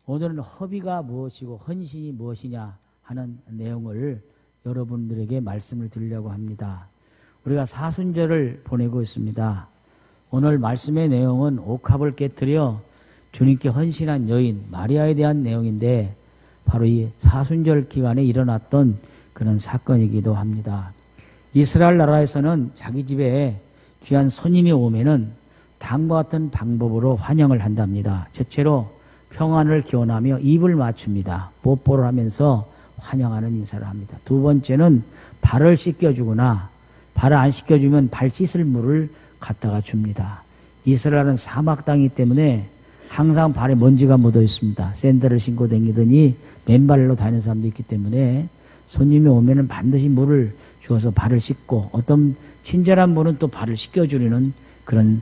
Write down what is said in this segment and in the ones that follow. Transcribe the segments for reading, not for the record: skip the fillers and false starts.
오늘은 허비가 무엇이고 헌신이 무엇이냐 하는 내용을 여러분들에게 말씀을 드리려고 합니다. 우리가 사순절을 보내고 있습니다. 오늘 말씀의 내용은 옥합을 깨뜨려 주님께 헌신한 여인 마리아에 대한 내용인데 바로 이 사순절 기간에 일어났던 그런 사건이기도 합니다. 이스라엘 나라에서는 자기 집에 귀한 손님이 오면은 다음과 같은 방법으로 환영을 한답니다. 첫째로 평안을 기원하며 입을 맞춥니다. 뽀뽀를 하면서 환영하는 인사를 합니다. 두 번째는 발을 씻겨주거나 발을 안 씻겨주면 발 씻을 물을 갖다가 줍니다. 이스라엘은 사막 땅이기 때문에 항상 발에 먼지가 묻어 있습니다. 샌들을 신고 다니더니 맨발로 다니는 사람도 있기 때문에 손님이 오면은 반드시 물을 주어서 발을 씻고 어떤 친절한 분은 또 발을 씻겨주려는 그런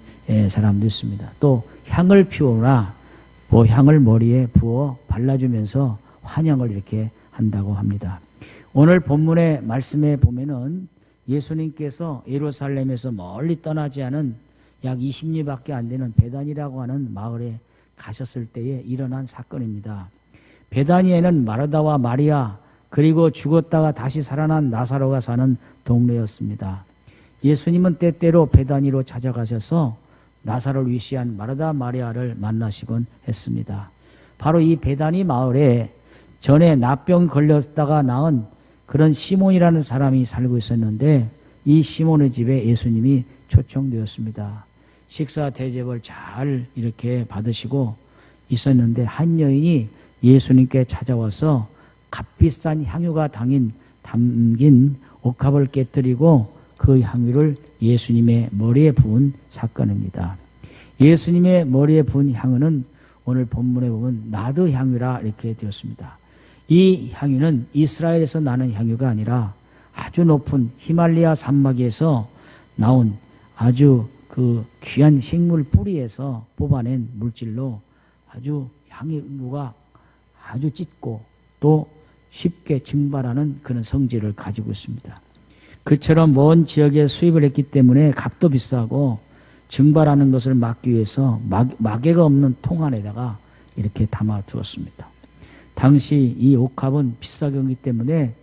사람도 있습니다. 또 향을 피우거나 향을 머리에 부어 발라주면서 환영을 이렇게 한다고 합니다. 오늘 본문의 말씀에 보면은 예수님께서 예루살렘에서 멀리 떠나지 않은 약 20리밖에 안 되는 베단이라고 하는 마을에 가셨을 때에 일어난 사건입니다. 베다니에는 마르다와 마리아 그리고 죽었다가 다시 살아난 나사로가 사는 동네였습니다. 예수님은 때때로 베다니로 찾아가셔서 나사로를 위시한 마르다 마리아를 만나시곤 했습니다. 바로 이 베다니 마을에 전에 나병 걸렸다가 나은 그런 시몬이라는 사람이 살고 있었는데 이 시몬의 집에 예수님이 초청되었습니다. 식사 대접을 잘 이렇게 받으시고 있었는데 한 여인이 예수님께 찾아와서 값비싼 향유가 담긴 옥합을 깨뜨리고 그 향유를 예수님의 머리에 부은 사건입니다. 예수님의 머리에 부은 향유는 오늘 본문에 보면 나드 향유라 이렇게 되었습니다. 이 향유는 이스라엘에서 나는 향유가 아니라 아주 높은 히말라야 산막에서 나온 아주 그 귀한 식물 뿌리에서 뽑아낸 물질로 아주 향유가 아주 짙고 또 쉽게 증발하는 그런 성질을 가지고 있습니다. 그처럼 먼 지역에 수입을 했기 때문에 값도 비싸고 증발하는 것을 막기 위해서 마개가 없는 통 안에다가 이렇게 담아 두었습니다. 당시 이 옥합은 비싸게 오기 때문에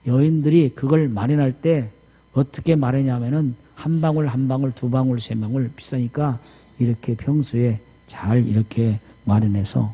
여인들이 그걸 마련할 때 어떻게 마련하냐면은 한 방울 한 방울 두 방울 세 방울 비싸니까 이렇게 평소에 잘 이렇게 마련해서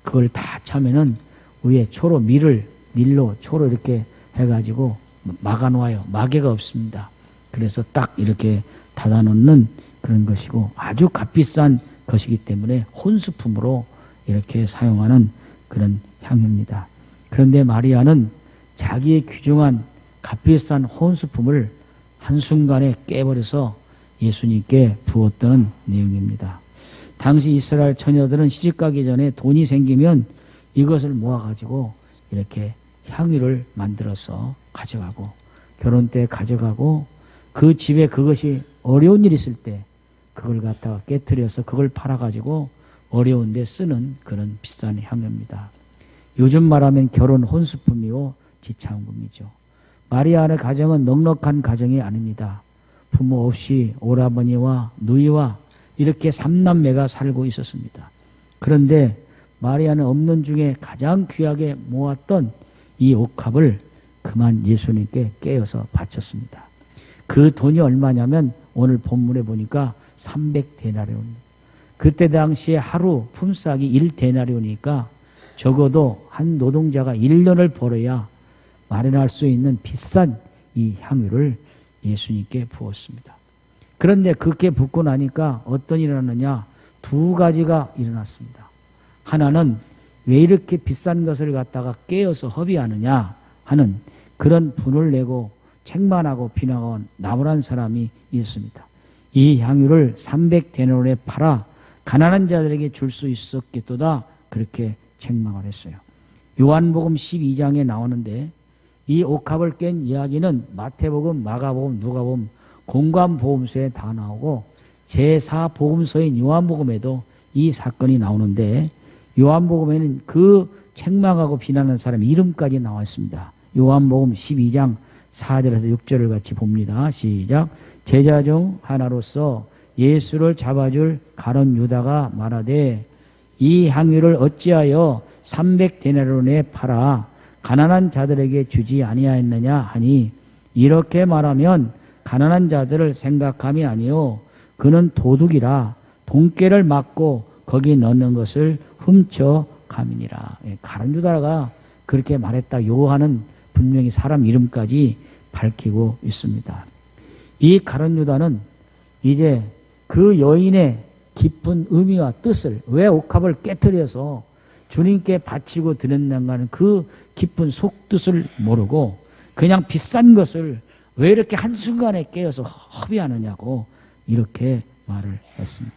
그걸 다 차면은 위에 초로 밀로 초로 이렇게 해가지고 막아놓아요. 마개가 없습니다. 그래서 딱 이렇게 닫아놓는 그런 것이고 아주 값비싼 것이기 때문에 혼수품으로 이렇게 사용하는 그런 향유입니다. 그런데 마리아는 자기의 귀중한 값비싼 혼수품을 한순간에 깨버려서 예수님께 부었던 내용입니다. 당시 이스라엘 처녀들은 시집가기 전에 돈이 생기면 이것을 모아가지고 이렇게 향유를 만들어서 가져가고 결혼 때 가져가고 그 집에 그것이 어려운 일 있을 때 그걸 갖다가 깨트려서 그걸 팔아가지고 어려운 데 쓰는 그런 비싼 향유입니다. 요즘 말하면 결혼 혼수품이요 지창금이죠. 마리아의 가정은 넉넉한 가정이 아닙니다. 부모 없이 오라버니와 누이와 이렇게 3남매가 살고 있었습니다. 그런데 마리아는 없는 중에 가장 귀하게 모았던 이 옥합을 그만 예수님께 깨어서 바쳤습니다. 그 돈이 얼마냐면 오늘 본문에 보니까 300데나리온입니다. 그때 당시에 하루 품삯이 1데나리온이니까 적어도 한 노동자가 1년을 벌어야 마련할 수 있는 비싼 이 향유를 예수님께 부었습니다. 그런데 그렇게 붓고 나니까 어떤 일이 일어났느냐? 두 가지가 일어났습니다. 하나는 왜 이렇게 비싼 것을 갖다가 깨어서 허비하느냐 하는 그런 분을 내고 책망하고 비난하고 나무란 사람이 있습니다. 이 향유를 300데나리온에 팔아 가난한 자들에게 줄 수 있었겠도다 그렇게 책망을 했어요. 요한복음 12장에 나오는데 이 옥합을 깬 이야기는 마태복음, 마가복음, 누가복음, 공관복음서에 다 나오고 제4복음서인 요한복음에도 이 사건이 나오는데 요한복음에는 그 책망하고 비난하는 사람의 이름까지 나와 있습니다. 요한복음 12장 4절에서 6절을 같이 봅니다. 시작. 제자 중 하나로서 예수를 잡아줄 가룟 유다가 말하되 이 향유를 어찌하여 300데나리온에 팔아 가난한 자들에게 주지 아니하였느냐 하니 이렇게 말하면 가난한 자들을 생각함이 아니요 그는 도둑이라 돈깨를 맞고 거기 넣는 것을 훔쳐 감이니라. 가룟유다가 그렇게 말했다. 요한은 분명히 사람 이름까지 밝히고 있습니다. 이 가룟유다는 이제 그 여인의 깊은 의미와 뜻을, 왜 옥합을 깨뜨려서 주님께 바치고 드렸는가 하는 그 깊은 속뜻을 모르고 그냥 비싼 것을 왜 이렇게 한순간에 깨어서 허비하느냐고 이렇게 말을 했습니다.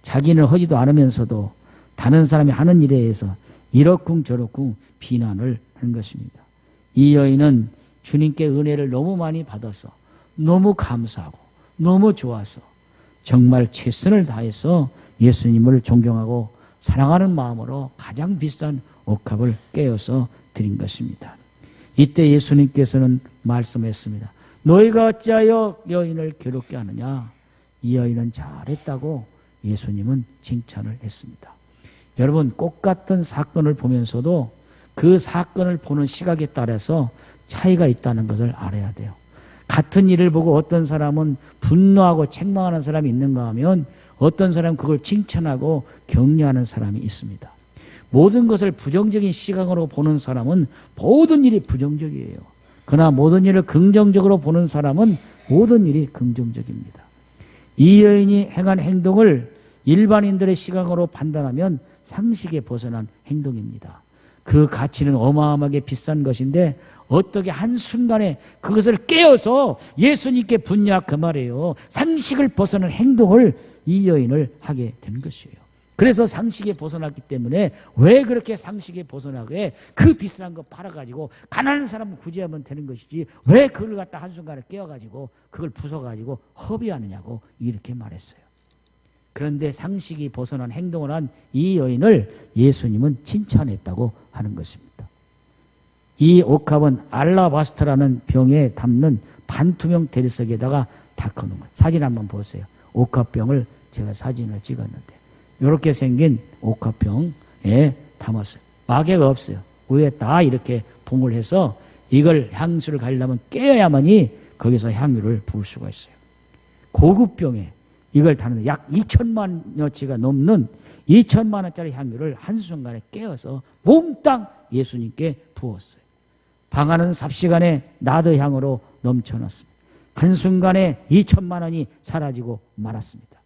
자기는 하지도 않으면서도 다른 사람이 하는 일에 대해서 이러쿵 저러쿵 비난을 한 것입니다. 이 여인은 주님께 은혜를 너무 많이 받아서 너무 감사하고 너무 좋아서 정말 최선을 다해서 예수님을 존경하고 사랑하는 마음으로 가장 비싼 옥합을 깨어서 드린 것입니다. 이때 예수님께서는 말씀했습니다. 너희가 어찌하여 여인을 괴롭게 하느냐? 이 여인은 잘했다고 예수님은 칭찬을 했습니다. 여러분, 똑같은 사건을 보면서도 그 사건을 보는 시각에 따라서 차이가 있다는 것을 알아야 돼요. 같은 일을 보고 어떤 사람은 분노하고 책망하는 사람이 있는가 하면 어떤 사람은 그걸 칭찬하고 격려하는 사람이 있습니다. 모든 것을 부정적인 시각으로 보는 사람은 모든 일이 부정적이에요. 그러나 모든 일을 긍정적으로 보는 사람은 모든 일이 긍정적입니다. 이 여인이 행한 행동을 일반인들의 시각으로 판단하면 상식에 벗어난 행동입니다. 그 가치는 어마어마하게 비싼 것인데 어떻게 한순간에 그것을 깨어서 예수님께 분냐 그 말이에요. 상식을 벗어난 행동을 이 여인을 하게 된 것이에요. 그래서 상식에 벗어났기 때문에 왜 그렇게 상식에 벗어나게 그 비싼 거 팔아가지고 가난한 사람을 구제하면 되는 것이지 왜 그걸 갖다 한순간에 깨어가지고 그걸 부숴가지고 허비하느냐고 이렇게 말했어요. 그런데 상식이 벗어난 행동을 한 이 여인을 예수님은 칭찬했다고 하는 것입니다. 이 옥합은 알라바스터라는 병에 담는 반투명 대리석에다가 닦아놓은 거예요. 사진 한번 보세요. 옥합병을 제가 사진을 찍었는데 이렇게 생긴 옥합병에 담았어요. 마개가 없어요. 위에 다 이렇게 봉을 해서 이걸 향수를 가리려면 깨어야만이 거기서 향유를 부을 수가 있어요. 고급병에 이걸 다는데 약 2천만여치가 넘는 2천만 원짜리 향유를 한순간에 깨어서 몽땅 예수님께 부었어요. 방안은 삽시간에 나드 향으로 넘쳐났습니다. 한순간에 2천만 원이 사라지고 말았습니다.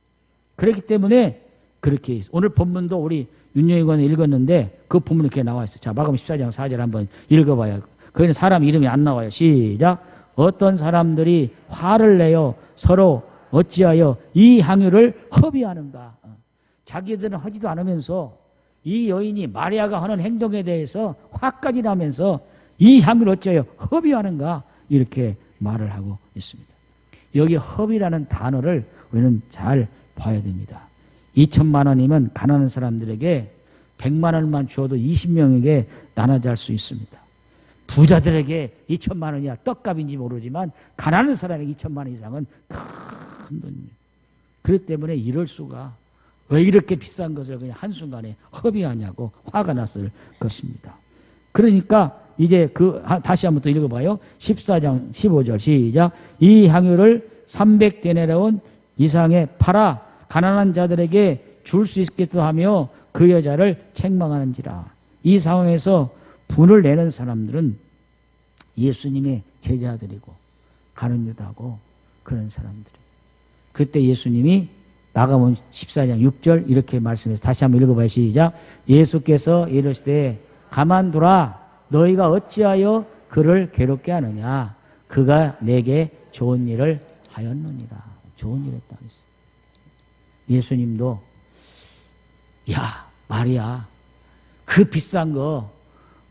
그렇기 때문에 그렇게 있어요. 오늘 본문도 우리 윤영이관에 읽었는데 그 본문이 이렇게 나와 있어요. 자, 마가복음 14장 4절 한번 읽어봐요. 거기는 사람 이름이 안 나와요. 시작. 어떤 사람들이 화를 내어 서로 어찌하여 이 향유를 허비하는가. 자기들은 하지도 않으면서 이 여인이 마리아가 하는 행동에 대해서 화까지 나면서 이 향유를 어찌하여 허비하는가 이렇게 말을 하고 있습니다. 여기 허비라는 단어를 우리는 잘 봐야 됩니다. 2천만 원이면 가난한 사람들에게 100만 원만 주어도 20명에게 나눠 잘 수 있습니다. 부자들에게 2천만 원이야 떡값인지 모르지만 가난한 사람에게 2천만 원 이상은 큰 돈입니다. 그렇기 때문에 이럴 수가 왜 이렇게 비싼 것을 그냥 한순간에 허비하냐고 화가 났을 것입니다. 그러니까 이제 다시 한번 또 읽어봐요. 14장 15절 시작. 이 향유를 300데나리온 이상에 팔아 가난한 자들에게 줄 수 있겠다 하며 그 여자를 책망하는지라. 이 상황에서 분을 내는 사람들은 예수님의 제자들이고 가룟유다고 그런 사람들이에요. 그때 예수님이 마가복음 14장 6절 이렇게 말씀해서 다시 한번 읽어봐요. 시작. 예수께서 이르시되 가만두라. 너희가 어찌하여 그를 괴롭게 하느냐. 그가 내게 좋은 일을 하였느니라. 좋은 일 했다 했어요. 예수님도 야 마리아 그 비싼 거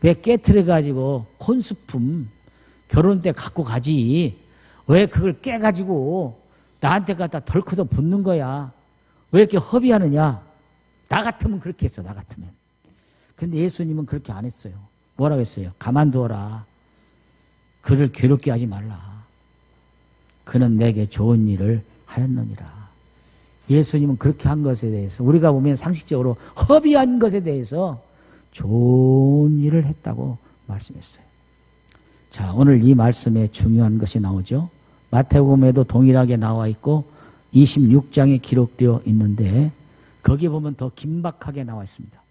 왜 깨트려가지고 혼수품 결혼 때 갖고 가지 왜 그걸 깨가지고 나한테 갖다 덜크도 붙는 거야. 왜 이렇게 허비하느냐. 나 같으면 그렇게 했어. 나 같으면. 근데 예수님은 그렇게 안 했어요. 뭐라고 했어요? 가만두어라. 그를 괴롭게 하지 말라. 그는 내게 좋은 일을 하였느니라. 예수님은 그렇게 한 것에 대해서 우리가 보면 상식적으로 허비한 것에 대해서 좋은 일을 했다고 말씀했어요. 자, 오늘 이 말씀에 중요한 것이 나오죠. 마태복음에도 동일하게 나와 있고 26장에 기록되어 있는데 거기 보면 더 긴박하게 나와 있습니다.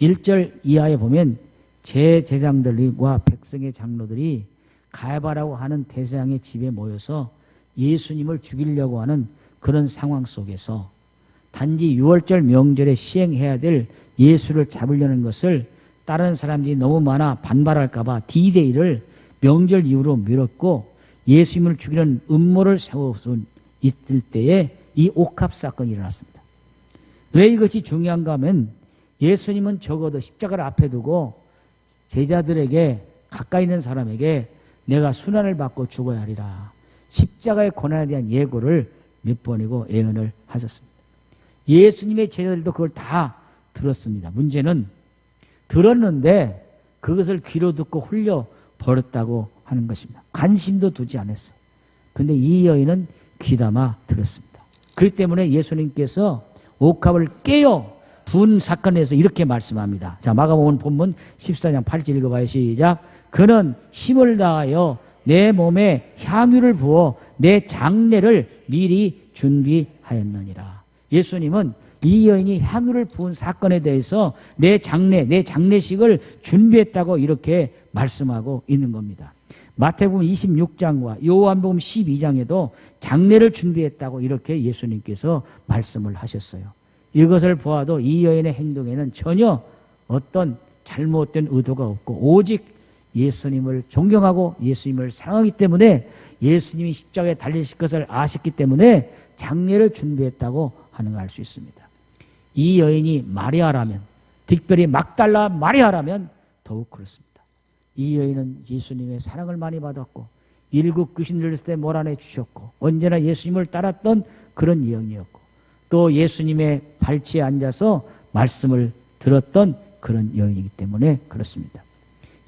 1절 이하에 보면 제사장들과 백성의 장로들이 가야바라고 하는 대제사장의 집에 모여서 예수님을 죽이려고 하는 그런 상황 속에서 단지 6월절 명절에 시행해야 될 예수를 잡으려는 것을 다른 사람들이 너무 많아 반발할까 봐 D-Day를 명절 이후로 미뤘고 예수님을 죽이려는 음모를 세워서 있을 때에 이 옥합 사건이 일어났습니다. 왜 이것이 중요한가 하면 예수님은 적어도 십자가를 앞에 두고 제자들에게 가까이 있는 사람에게 내가 순환을 받고 죽어야 하리라. 십자가의 고난에 대한 예고를 몇 번이고 예언을 하셨습니다. 예수님의 제자들도 그걸 다 들었습니다. 문제는 들었는데 그것을 귀로 듣고 훌려 버렸다고 하는 것입니다. 관심도 두지 않았어요. 그런데 이 여인은 귀담아 들었습니다. 그렇기 때문에 예수님께서 옥합을 깨어 부은 사건에서 이렇게 말씀합니다. 자, 마가복음 본문 14장 8절 읽어봐요. 시작. 그는 힘을 다하여 내 몸에 향유를 부어 내 장례를 미리 준비하였느니라. 예수님은 이 여인이 향유를 부은 사건에 대해서 내 장례식을 준비했다고 이렇게 말씀하고 있는 겁니다. 마태복음 26장과 요한복음 12장에도 장례를 준비했다고 이렇게 예수님께서 말씀을 하셨어요. 이것을 보아도 이 여인의 행동에는 전혀 어떤 잘못된 의도가 없고 오직 예수님을 존경하고 예수님을 사랑하기 때문에 예수님이 십자가에 달리실 것을 아셨기 때문에 장례를 준비했다고 하는 걸 알 수 있습니다. 이 여인이 마리아라면, 특별히 막달라 마리아라면 더욱 그렇습니다. 이 여인은 예수님의 사랑을 많이 받았고 일곱 귀신 들렸을 때 몰아내 주셨고 언제나 예수님을 따랐던 그런 여인이었고 또 예수님의 발치에 앉아서 말씀을 들었던 그런 여인이기 때문에 그렇습니다.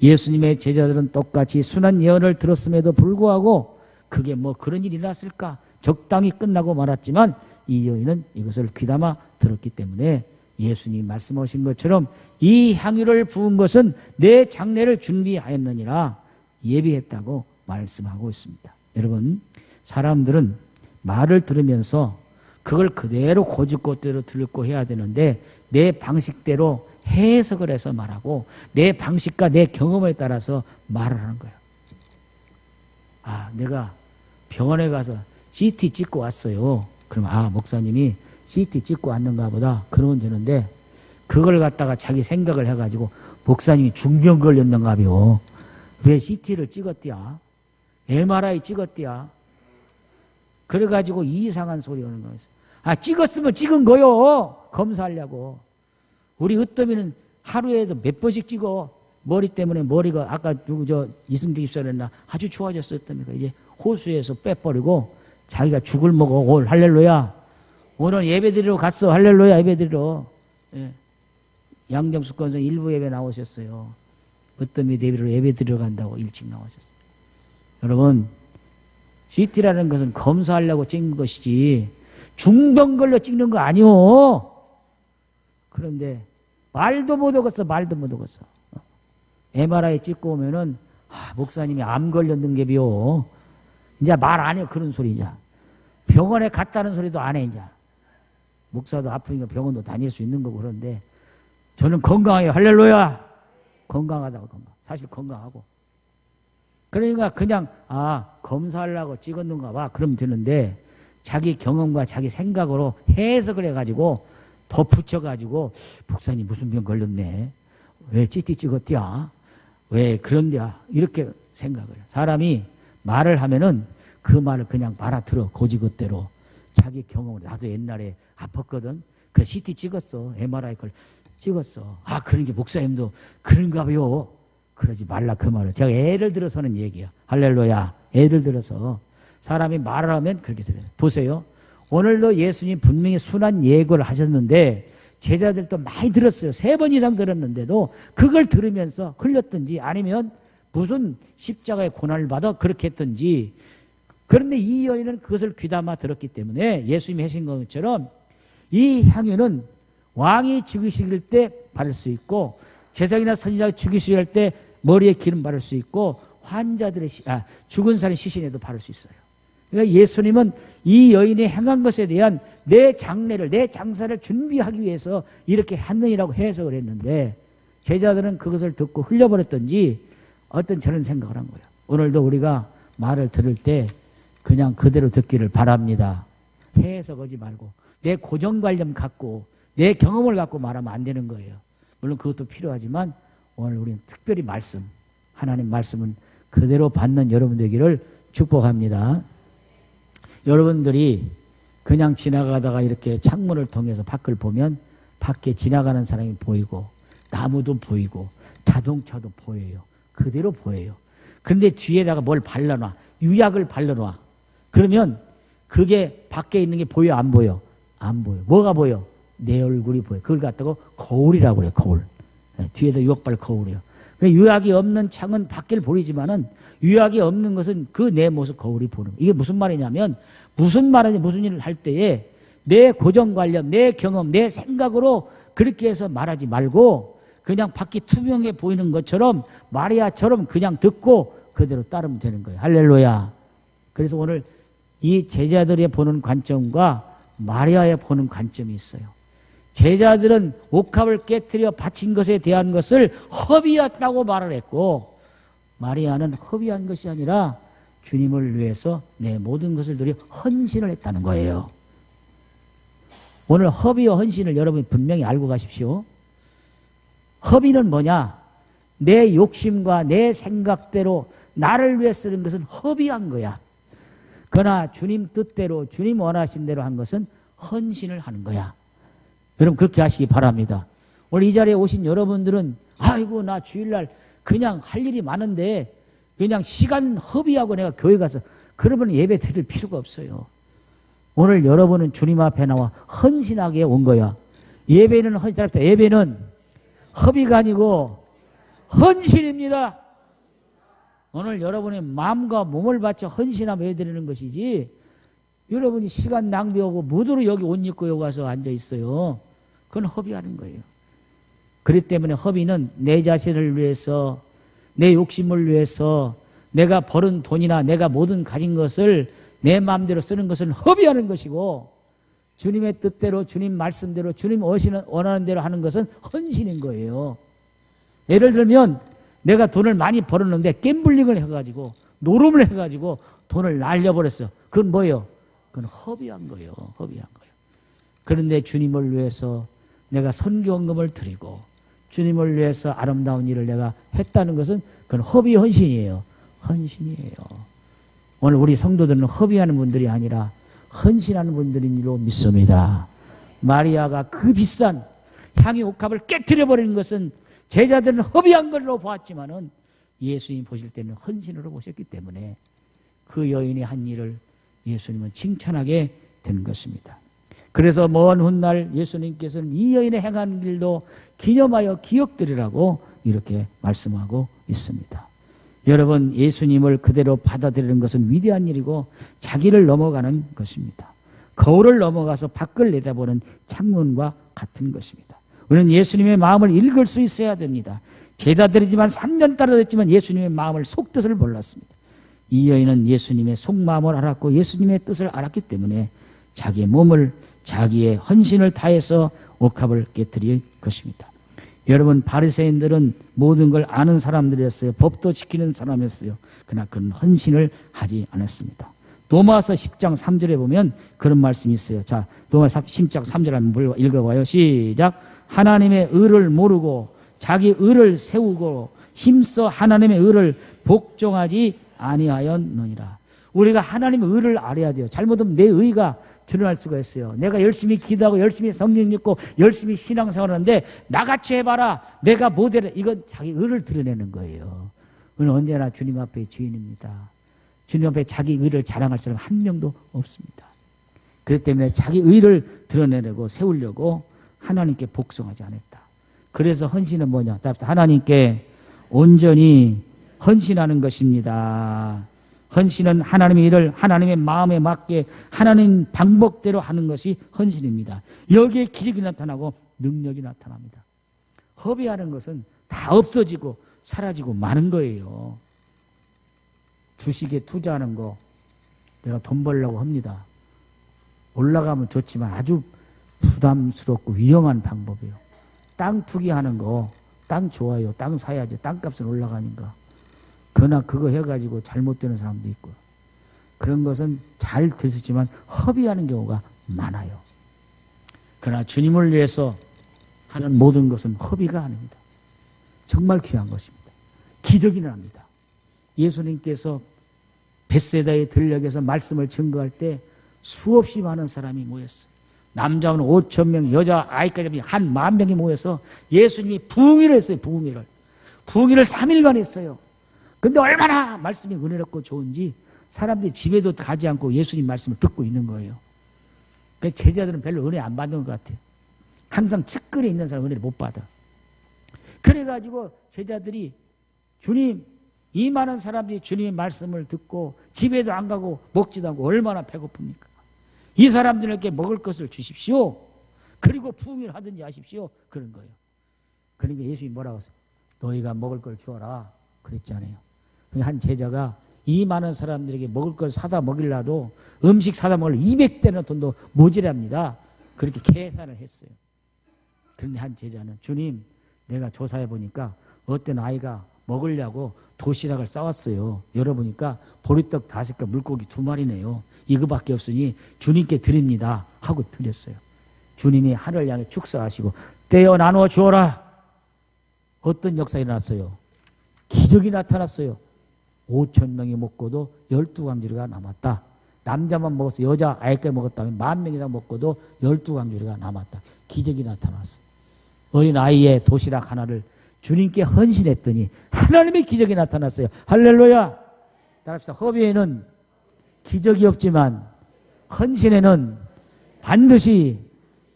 예수님의 제자들은 똑같이 순한 예언을 들었음에도 불구하고 그게 뭐 그런 일이 일어났을까 적당히 끝나고 말았지만 이 여인은 이것을 귀담아 들었기 때문에 예수님이 말씀하신 것처럼 이 향유를 부은 것은 내 장례를 준비하였느니라 예비했다고 말씀하고 있습니다. 여러분, 사람들은 말을 들으면서 그걸 그대로 고집고대로 들고 해야 되는데 내 방식대로 해석을 해서 말하고 내 방식과 내 경험에 따라서 말을 하는 거예요. 아, 내가 병원에 가서 CT 찍고 왔어요. 그럼 목사님이 CT 찍고 왔는가 보다 그러면 되는데 그걸 갖다가 자기 생각을 해가지고 목사님이 중병 걸렸는가 봐요. 왜 CT를 찍었디야? MRI 찍었디야? 그래가지고 이상한 소리 하는 거예요. 찍었으면 찍은 거요. 검사하려고. 우리 으뜸이는 하루에도 몇 번씩 찍어. 머리 때문에 머리가 아까 이승주 입사했나 아주 좋아졌었답니다. 이제 호수에서 빼버리고 자기가 죽을 먹어. 올 할렐루야. 오늘 예배 드리러 갔어. 할렐루야 예배 드리러. 예. 양정숙 권성 일부 예배 나오셨어요. 으뜸이 대비로 예배 드리러 간다고 일찍 나오셨어요. 여러분, CT라는 것은 검사하려고 찍는 것이지 중병 걸려 찍는 거 아니오. 그런데 말도 못 오겠어. MRI 찍고 오면은 목사님이 암 걸렸는 게 비요. 이제 말 안 해. 그런 소리 이제. 병원에 갔다는 소리도 안 해 이제. 목사도 아프니까 병원도 다닐 수 있는 거고 그런데 저는 건강해요. 할렐루야. 건강하다고 건강. 사실 건강하고. 그러니까 그냥 검사하려고 찍었는가 봐. 그러면 되는데 자기 경험과 자기 생각으로 해석을 해가지고 덧붙여가지고 목사님 무슨 병 걸렸네. 왜 CT 찍었디야? 왜 그런데야? 이렇게 생각을 해요. 사람이 말을 하면은 그 말을 그냥 말아들어 고지것대로 자기 경험으로. 나도 옛날에 아팠거든. 그 CT 찍었어. MRI 걸 찍었어. 그런 게 목사님도 그런가 봐요. 그러지 말라 그 말을. 제가 예를 들어서는 얘기야. 할렐루야. 예를 들어서 사람이 말을 하면 그렇게 들어요. 보세요. 오늘도 예수님 분명히 순한 예고를 하셨는데 제자들도 많이 들었어요. 3번 이상 들었는데도 그걸 들으면서 흘렸든지 아니면 무슨 십자가의 고난을 받아 그렇게 했든지. 그런데 이 여인은 그것을 귀담아 들었기 때문에 예수님이 하신 것처럼 이 향유는 왕이 죽으실 때 바를 수 있고 제사장이나 선지자가 죽이시려 할 때 머리에 기름 바를 수 있고 환자들의 죽은 사람의 시신에도 바를 수 있어요. 그러니까 예수님은 이 여인이 행한 것에 대한 내 장례를, 내 장사를 준비하기 위해서 이렇게 했느니라고 해석을 했는데 제자들은 그것을 듣고 흘려버렸던지 어떤 저런 생각을 한 거예요. 오늘도 우리가 말을 들을 때 그냥 그대로 듣기를 바랍니다. 해석하지 말고 내 고정관념 갖고 내 경험을 갖고 말하면 안 되는 거예요. 물론 그것도 필요하지만 오늘 우리는 특별히 말씀, 하나님 말씀은 그대로 받는 여러분 되기를 축복합니다. 여러분들이 그냥 지나가다가 이렇게 창문을 통해서 밖을 보면 밖에 지나가는 사람이 보이고 나무도 보이고 자동차도 보여요. 그대로 보여요. 그런데 뒤에다가 뭘 발라놔. 유약을 발라놔. 그러면 그게 밖에 있는 게 보여 안 보여? 안 보여. 뭐가 보여? 내 얼굴이 보여. 그걸 갖다가 거울이라고 그래요. 거울. 뒤에다 유약발 거울이에요. 유약이 없는 창은 밖을 보이지만은 유약이 없는 것은 그 내 모습 거울이 보는 거예요. 이게 무슨 말이냐면 무슨 일을 할 때에 내 고정관념, 내 경험, 내 생각으로 그렇게 해서 말하지 말고 그냥 밖이 투명해 보이는 것처럼 마리아처럼 그냥 듣고 그대로 따르면 되는 거예요. 할렐루야. 그래서 오늘 이 제자들이 보는 관점과 마리아의 보는 관점이 있어요. 제자들은 옥합을 깨뜨려 바친 것에 대한 것을 허비였다고 말을 했고 마리아는 허비한 것이 아니라 주님을 위해서 내 모든 것을 들여 헌신을 했다는 거예요. 오늘 허비와 헌신을 여러분이 분명히 알고 가십시오. 허비는 뭐냐? 내 욕심과 내 생각대로 나를 위해 쓰는 것은 허비한 거야. 그러나 주님 뜻대로 주님 원하신 대로 한 것은 헌신을 하는 거야. 여러분 그렇게 하시기 바랍니다. 오늘 이 자리에 오신 여러분들은 아이고 나 주일날 그냥 할 일이 많은데 그냥 시간 허비하고 내가 교회 가서 그러면 예배 드릴 필요가 없어요. 오늘 여러분은 주님 앞에 나와 헌신하게 온 거야. 예배는 허비가 아니고 헌신입니다. 오늘 여러분의 마음과 몸을 바쳐 헌신하며 해드리는 것이지 여러분이 시간 낭비하고 무도로 여기 옷 입고 여기 와서 앉아 있어요. 그건 허비하는 거예요. 그렇기 때문에 허비는 내 자신을 위해서 내 욕심을 위해서 내가 벌은 돈이나 내가 모든 가진 것을 내 마음대로 쓰는 것은 허비하는 것이고 주님의 뜻대로 주님 말씀대로 주님 원하는 대로 하는 것은 헌신인 거예요. 예를 들면 내가 돈을 많이 벌었는데 갬블링을 해가지고 노름을 해가지고 돈을 날려버렸어. 그건 뭐예요? 그건 허비한 거예요. 허비한 거예요. 그런데 주님을 위해서 내가 선교헌금을 드리고 주님을 위해서 아름다운 일을 내가 했다는 것은 그건 허비 헌신이에요. 헌신이에요. 오늘 우리 성도들은 허비하는 분들이 아니라 헌신하는 분들인 줄로 믿습니다. 마리아가 그 비싼 향유 옥합을 깨트려버리는 것은 제자들은 허비한 걸로 보았지만은 예수님 보실 때는 헌신으로 보셨기 때문에 그 여인이 한 일을 예수님은 칭찬하게 된 것입니다. 그래서 먼 훗날 예수님께서는 이 여인의 행한 일도 기념하여 기억드리라고 이렇게 말씀하고 있습니다. 여러분 예수님을 그대로 받아들이는 것은 위대한 일이고 자기를 넘어가는 것입니다. 거울을 넘어가서 밖을 내다보는 창문과 같은 것입니다. 우리는 예수님의 마음을 읽을 수 있어야 됩니다. 제자들이지만 3년 따라했지만 예수님의 마음을 속뜻을 몰랐습니다. 이 여인은 예수님의 속마음을 알았고 예수님의 뜻을 알았기 때문에 자기의 몸을 자기의 헌신을 다해서 옥합을 깨뜨릴 것입니다. 여러분 바리새인들은 모든 걸 아는 사람들이었어요. 법도 지키는 사람이었어요. 그러나 그는 헌신을 하지 않았습니다. 로마서 10장 3절에 보면 그런 말씀이 있어요. 자, 로마서 10장 3절 한번 읽어봐요. 시작. 하나님의 의를 모르고 자기 의를 세우고 힘써 하나님의 의를 복종하지 아니하였느니라. 우리가 하나님의 의를 알아야 돼요. 잘못하면 내 의가 드러날 수가 있어요. 내가 열심히 기도하고 열심히 성경 읽고 열심히 신앙생활하는데 나같이 해봐라. 내가 모델을 이건 자기 의를 드러내는 거예요. 그는 언제나 주님 앞에 주인입니다. 주님 앞에 자기 의를 자랑할 사람 한 명도 없습니다. 그렇기 때문에 자기 의를 드러내려고 세우려고 하나님께 복종하지 않았다. 그래서 헌신은 뭐냐? 하나님께 온전히 헌신하는 것입니다. 헌신은 하나님의 일을 하나님의 마음에 맞게 하나님 방법대로 하는 것이 헌신입니다. 여기에 기적이 나타나고 능력이 나타납니다. 허비하는 것은 다 없어지고 사라지고 마는 거예요. 주식에 투자하는 거 내가 돈 벌려고 합니다. 올라가면 좋지만 아주 부담스럽고 위험한 방법이에요. 땅 투기하는 거, 땅 좋아요. 땅 사야죠. 땅값은 올라가니까. 그러나 그거 해가지고 잘못되는 사람도 있고. 그런 것은 잘 될 수 있지만 허비하는 경우가 많아요. 그러나 주님을 위해서 하는 모든 것은 허비가 아닙니다. 정말 귀한 것입니다. 기적이 일어납니다. 예수님께서 벳세다의 들녘에서 말씀을 증거할 때 수없이 많은 사람이 모였어요. 남자는 5,000명, 여자 아이까지 한 10,000명이 모여서 예수님이 부흥회를 했어요. 부흥회를 3일간 했어요. 근데 얼마나 말씀이 은혜롭고 좋은지 사람들이 집에도 가지 않고 예수님 말씀을 듣고 있는 거예요. 제자들은 별로 은혜 안 받는 것 같아요. 항상 측근에 있는 사람 은혜를 못 받아. 그래가지고 제자들이 주님, 이 많은 사람들이 주님의 말씀을 듣고 집에도 안 가고 먹지도 않고 얼마나 배고픕니까? 이 사람들에게 먹을 것을 주십시오. 그리고 부흥을 하든지 하십시오. 그런 거예요. 그러니까 예수님이 뭐라고 했어요? 너희가 먹을 걸 주어라. 그랬잖아요. 한 제자가 이 많은 사람들에게 먹을 걸 사다 먹이려도 음식 사다 먹을 200대나 돈도 모자랍니다. 그렇게 계산을 했어요. 그런데 한 제자는 주님, 내가 조사해 보니까 어떤 아이가 먹으려고 도시락을 싸왔어요. 열어보니까 보리떡 5개, 물고기 2마리네요. 이거밖에 없으니 주님께 드립니다 하고 드렸어요. 주님이 하늘 향해 축사하시고 떼어 나누어 주어라. 어떤 역사가 일어났어요? 기적이 나타났어요. 5,000명이 먹고도 12광주리가 남았다. 남자만 먹어서 여자 아이까지 먹었다면 10,000명 이상 먹고도 12광주리가 남았다. 기적이 나타났어요. 어린 아이의 도시락 하나를 주님께 헌신했더니 하나님의 기적이 나타났어요. 할렐루야. 따라합시다. 허비에는 기적이 없지만 헌신에는 반드시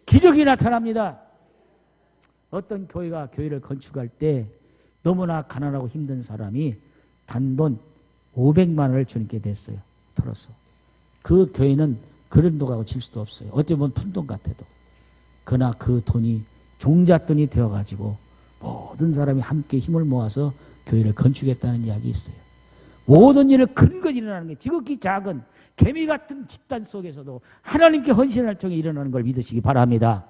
기적이 나타납니다. 어떤 교회가 교회를 건축할 때 너무나 가난하고 힘든 사람이 단돈 500만 원을 주님께 냈어요. 털어서. 그 교회는 그런 돈하고 질 수도 없어요. 어찌 보면 푼돈 같아도. 그러나 그 돈이 종잣돈이 되어가지고 모든 사람이 함께 힘을 모아서 교회를 건축했다는 이야기 있어요. 모든 일을 큰 것 일어나는 게 지극히 작은 개미 같은 집단 속에서도 하나님께 헌신할 통해 일어나는 걸 믿으시기 바랍니다.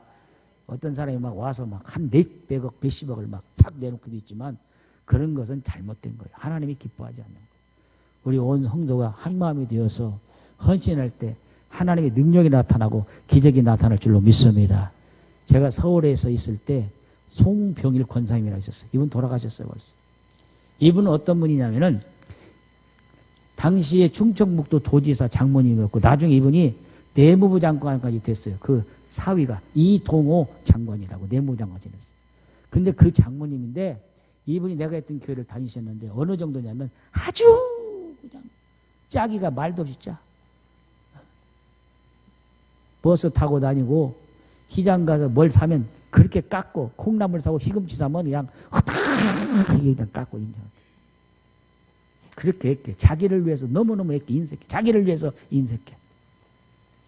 어떤 사람이 막 와서 막 한 몇백억, 몇십억을 막 탁 내놓기도 있지만 그런 것은 잘못된 거예요. 하나님이 기뻐하지 않는 거예요. 우리 온 성도가 한 마음이 되어서 헌신할 때 하나님의 능력이 나타나고 기적이 나타날 줄로 믿습니다. 제가 서울에서 있을 때 송병일 권사님이라고 있었어요. 이분 돌아가셨어요 벌써. 이분은 어떤 분이냐면은 당시에 충청북도 도지사 장모님이었고 나중에 이분이 내무부 장관까지 됐어요. 그 사위가 이동호 장관이라고 내무부 장관 지냈어요. 근데 그 장모님인데 이분이 내가 했던 교회를 다니셨는데 어느 정도냐면 아주 그냥 짜기가 말도 없이 짜. 버스 타고 다니고 시장 가서 뭘 사면 그렇게 깎고 콩나물 사고 시금치 사면 그냥 허탁하게 그냥 깎고 있냐. 그렇게 했게. 자기를 위해서 너무너무 했게 인색해. 자기를 위해서 인색해.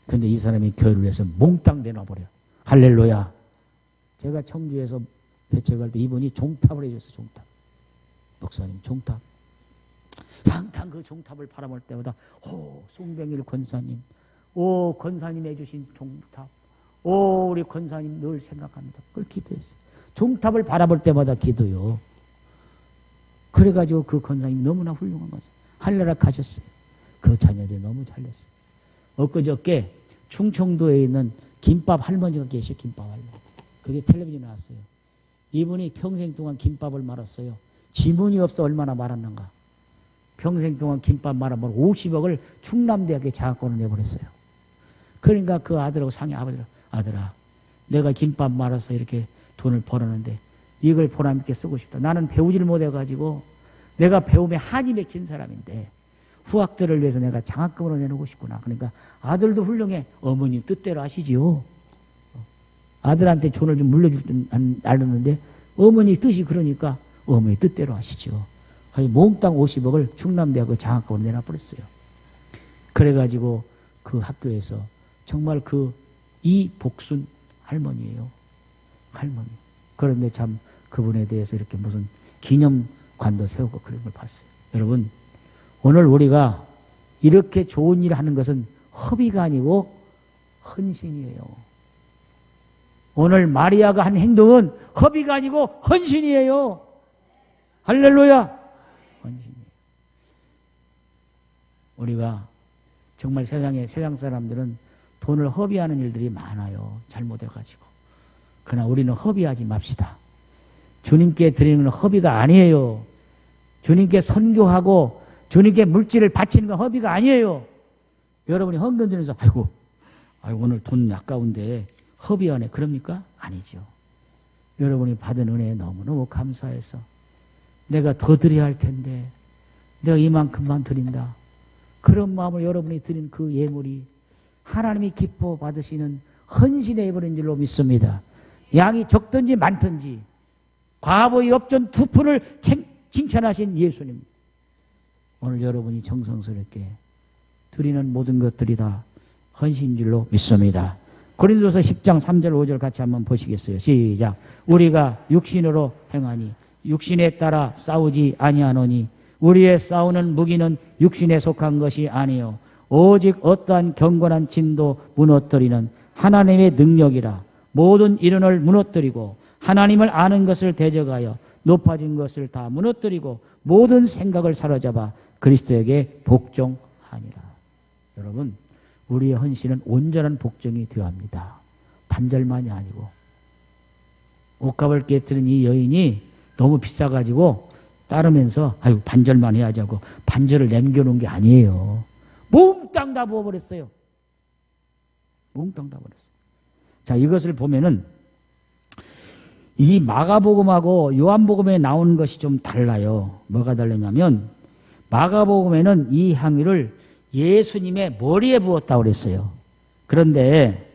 근데 이 사람이 교회를 위해서 몽땅 내놔버려. 할렐루야. 제가 청주에서 배척할 때 이분이 종탑을 해줬어요. 종탑. 목사님 종탑. 항상 그 종탑을 바라볼 때마다 오 송병일 권사님, 오 권사님 해주신 종탑, 오 우리 권사님 늘 생각합니다. 그걸 기도했어요. 종탑을 바라볼 때마다 기도요. 그래가지고 그 권사님 너무나 훌륭한 거죠. 하늘나라 가셨어요. 그 자녀들이 너무 잘렸어요. 엊그저께 충청도에 있는 김밥 할머니가 계셔. 김밥 할머니. 그게 텔레비전에 나왔어요. 이분이 평생 동안 김밥을 말았어요. 지문이 없어 얼마나 말았는가. 평생 동안 김밥 말아먹은 50억을 충남대학에 장학금을 내버렸어요. 그러니까 그 아들하고 상의 아들아 내가 김밥 말아서 이렇게 돈을 벌었는데 이걸 보람있게 쓰고 싶다. 나는 배우지를 못해가지고 내가 배움에 한이 맺힌 사람인데 후학들을 위해서 내가 장학금으로 내놓고 싶구나. 그러니까 아들도 훌륭해. 어머님 뜻대로 하시지요. 아들한테 돈을 좀 물려줄 줄 알았는데 어머니 뜻이 그러니까 어머니 뜻대로 하시죠. 몽땅 50억을 충남대학교 장학금으로 내놔버렸어요. 그래가지고 그 학교에서 정말 그 이복순 할머니예요. 할머니. 그런데 참 그분에 대해서 이렇게 무슨 기념관도 세우고 그런 걸 봤어요. 여러분, 오늘 우리가 이렇게 좋은 일을 하는 것은 허비가 아니고 헌신이에요. 오늘 마리아가 한 행동은 허비가 아니고 헌신이에요. 할렐루야. 헌신이에요. 우리가 정말 세상 사람들은 돈을 허비하는 일들이 많아요. 잘못해가지고. 그러나 우리는 허비하지 맙시다. 주님께 드리는 건 허비가 아니에요. 주님께 선교하고 주님께 물질을 바치는 건 허비가 아니에요. 여러분이 헌금 드리면서 아이고 오늘 돈 아까운데 허비하네. 그럽니까? 아니죠. 여러분이 받은 은혜에 너무너무 감사해서 내가 더 드려야 할 텐데 내가 이만큼만 드린다. 그런 마음을 여러분이 드린 그 예물이 하나님이 기뻐 받으시는 헌신의 예물인 줄로 믿습니다. 양이 적든지 많든지 과부의 엽전 2푼을 칭찬하신 예수님, 오늘 여러분이 정성스럽게 드리는 모든 것들이 다 헌신인 줄로 믿습니다. 고린도서 10장 3절 5절 같이 한번 보시겠어요? 시작. 우리가 육신으로 행하니 육신에 따라 싸우지 아니하노니 우리의 싸우는 무기는 육신에 속한 것이 아니요 오직 어떠한 경건한 진도 무너뜨리는 하나님의 능력이라. 모든 이론을 무너뜨리고 하나님을 아는 것을 대적하여 높아진 것을 다 무너뜨리고 모든 생각을 사로잡아 그리스도에게 복종하니라. 여러분, 우리의 헌신은 온전한 복종이 되어야 합니다. 반절만이 아니고. 옷값을 깨뜨린 이 여인이 너무 비싸가지고 따르면서 아유 반절만 해야지 하고 반절을 남겨놓은 게 아니에요. 몽땅 다 부어버렸어요. 몽땅 다 버렸어요. 자, 이것을 보면은 이 마가복음하고 요한복음에 나오는 것이 좀 달라요. 뭐가 다르냐면 마가복음에는 이 향유를 예수님의 머리에 부었다고 그랬어요. 그런데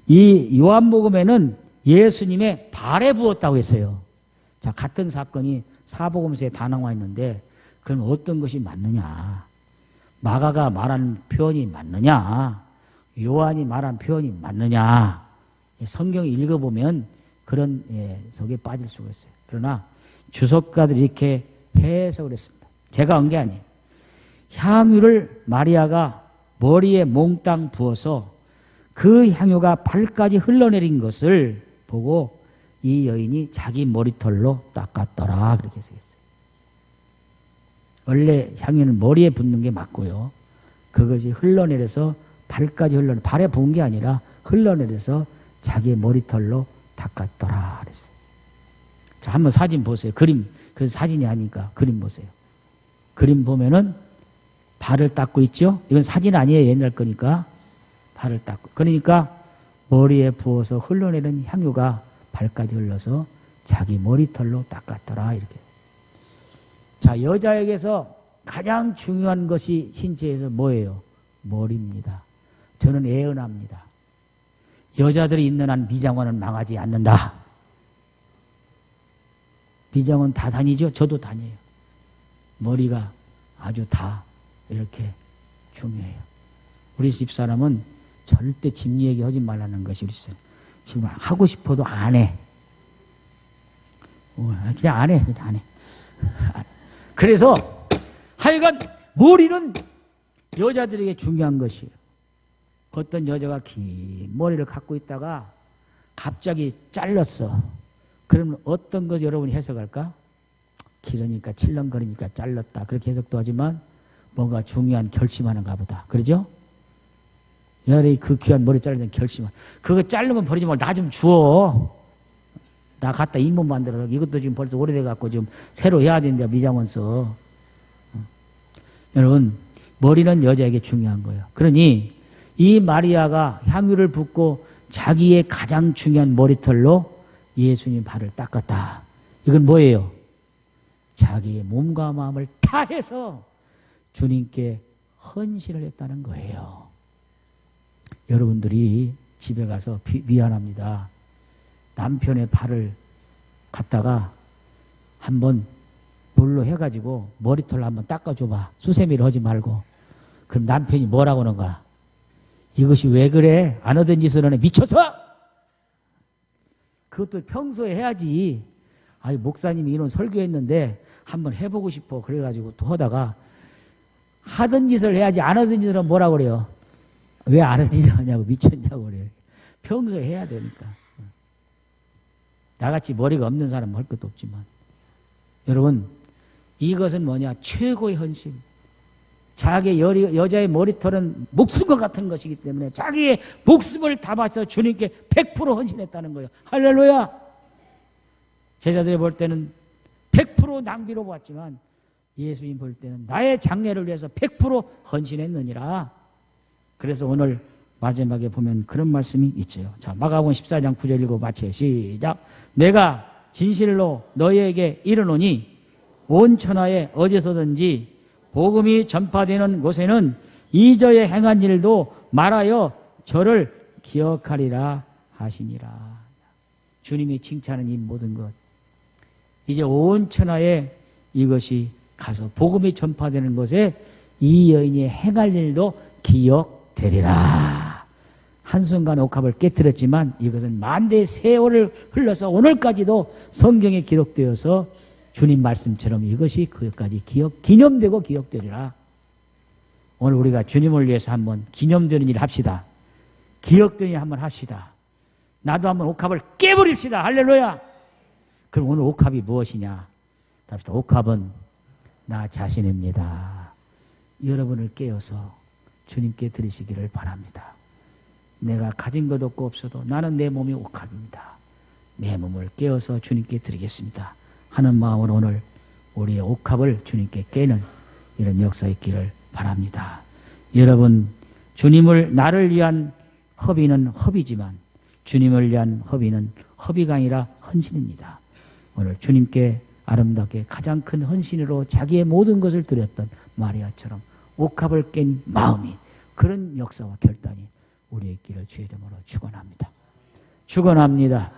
이 요한복음에는 예수님의 발에 부었다고 했어요. 자, 같은 사건이 사복음서에 다 나와 있는데 그럼 어떤 것이 맞느냐? 마가가 말한 표현이 맞느냐? 요한이 말한 표현이 맞느냐? 성경 읽어보면 그런 속에 빠질 수가 있어요. 그러나 주석가들이 이렇게 해석을 했습니다. 제가 한 게 아니에요. 향유를 마리아가 머리에 몽땅 부어서 그 향유가 발까지 흘러내린 것을 보고 이 여인이 자기 머리털로 닦았더라 그렇게 해석했어요. 원래 향유는 머리에 붓는 게 맞고요. 그것이 흘러내려서 발까지 발에 부은 게 아니라 흘러내려서 자기 머리털로 닦았더라 그랬어요. 자, 한번 사진 보세요. 그림, 그 사진이 아니니까 그림 보세요. 그림 보면은 발을 닦고 있죠? 이건 사진 아니에요. 옛날 거니까. 발을 닦고. 그러니까 머리에 부어서 흘러내는 향유가 발까지 흘러서 자기 머리털로 닦았더라 이렇게. 자, 여자에게서 가장 중요한 것이 신체에서 뭐예요? 머리입니다. 저는 애언합니다. 여자들이 있는 한 미장원은 망하지 않는다. 미장원 다 다니죠? 저도 다녀요. 머리가 아주 다 이렇게 중요해요. 우리 집사람은 절대 집 얘기 하지 말라는 것이 우리 집사람. 지금 하고 싶어도 안 해. 그냥 안 해. 그냥 안 해. 그래서 하여간 머리는 여자들에게 중요한 것이에요. 어떤 여자가 긴 머리를 갖고 있다가 갑자기 잘랐어. 그러면 어떤 것 여러분이 해석할까? 길으니까 칠렁거리니까 잘랐다. 그렇게 해석도 하지만 뭔가 중요한 결심하는가 보다. 그러죠? 여자들이 그 귀한 머리 자르는 결심을. 그거 자르면 버리지 말고 나 좀 주워. 나 갖다 잇몸 만들어. 이것도 지금 벌써 오래돼갖고 좀 새로 해야 되는데 미장원 써. 여러분, 머리는 여자에게 중요한 거예요. 그러니 이 마리아가 향유를 붓고 자기의 가장 중요한 머리털로 예수님 발을 닦았다. 이건 뭐예요? 자기의 몸과 마음을 다해서 주님께 헌신을 했다는 거예요. 여러분들이 집에 가서 미안합니다. 남편의 발을 갖다가 한번 물로 해가지고 머리털로 한번 닦아줘봐. 수세미를 하지 말고. 그럼 남편이 뭐라고 하는가? 이것이 왜 그래? 안 하던 짓을 하네. 미쳐서? 그것도 평소에 해야지. 아니 목사님이 이런 설교했는데 한번 해보고 싶어. 그래가지고 또 하다가 하던 짓을 해야지 안 하던 짓은 뭐라 그래요? 왜 안 하던 짓을 하냐고 미쳤냐고 그래요. 평소에 해야 되니까. 나같이 머리가 없는 사람은 할 것도 없지만 여러분 이것은 뭐냐? 최고의 헌신. 자기 여자의 머리털은 목숨과 같은 것이기 때문에 자기의 목숨을 다 바쳐 주님께 100% 헌신했다는 거예요. 할렐루야. 제자들이 볼 때는 100% 낭비로 보았지만 예수님 볼 때는 나의 장래를 위해서 100% 헌신했느니라. 그래서 오늘 마지막에 보면 그런 말씀이 있죠. 자, 마가복음 14장 9절 읽고 마쳐요. 시작. 내가 진실로 너희에게 이르노니 온 천하에 어디서든지 복음이 전파되는 곳에는 이저의 행한 일도 말하여 저를 기억하리라 하시니라. 주님이 칭찬하는 이 모든 것 이제 온 천하에 이것이 가서 복음이 전파되는 곳에 이 여인이 행할 일도 기억되리라. 한순간 옥합을 깨뜨렸지만 이것은 만대 세월을 흘러서 오늘까지도 성경에 기록되어서 주님 말씀처럼 이것이 그것까지 기념되고 기억되리라. 오늘 우리가 주님을 위해서 한번 기념되는 일 합시다. 기억되는 일 한번 합시다. 나도 한번 옥합을 깨버립시다. 할렐루야. 그럼 오늘 옥합이 무엇이냐? 답시다. 옥합은 나 자신입니다. 여러분을 깨어서 주님께 드리시기를 바랍니다. 내가 가진 것 없고 없어도 나는 내 몸이 옥합입니다. 내 몸을 깨어서 주님께 드리겠습니다 하는 마음으로 오늘 우리의 옥합을 주님께 깨는 이런 역사 있기를 바랍니다. 여러분 주님을 나를 위한 허비는 허비지만 주님을 위한 허비는 허비가 아니라 헌신입니다. 오늘 주님께 아름답게 가장 큰 헌신으로 자기의 모든 것을 드렸던 마리아처럼 옥합을 깬 마음이 그런 역사와 결단이 우리의 길을 주의 이름으로 축원합니다. 축원합니다.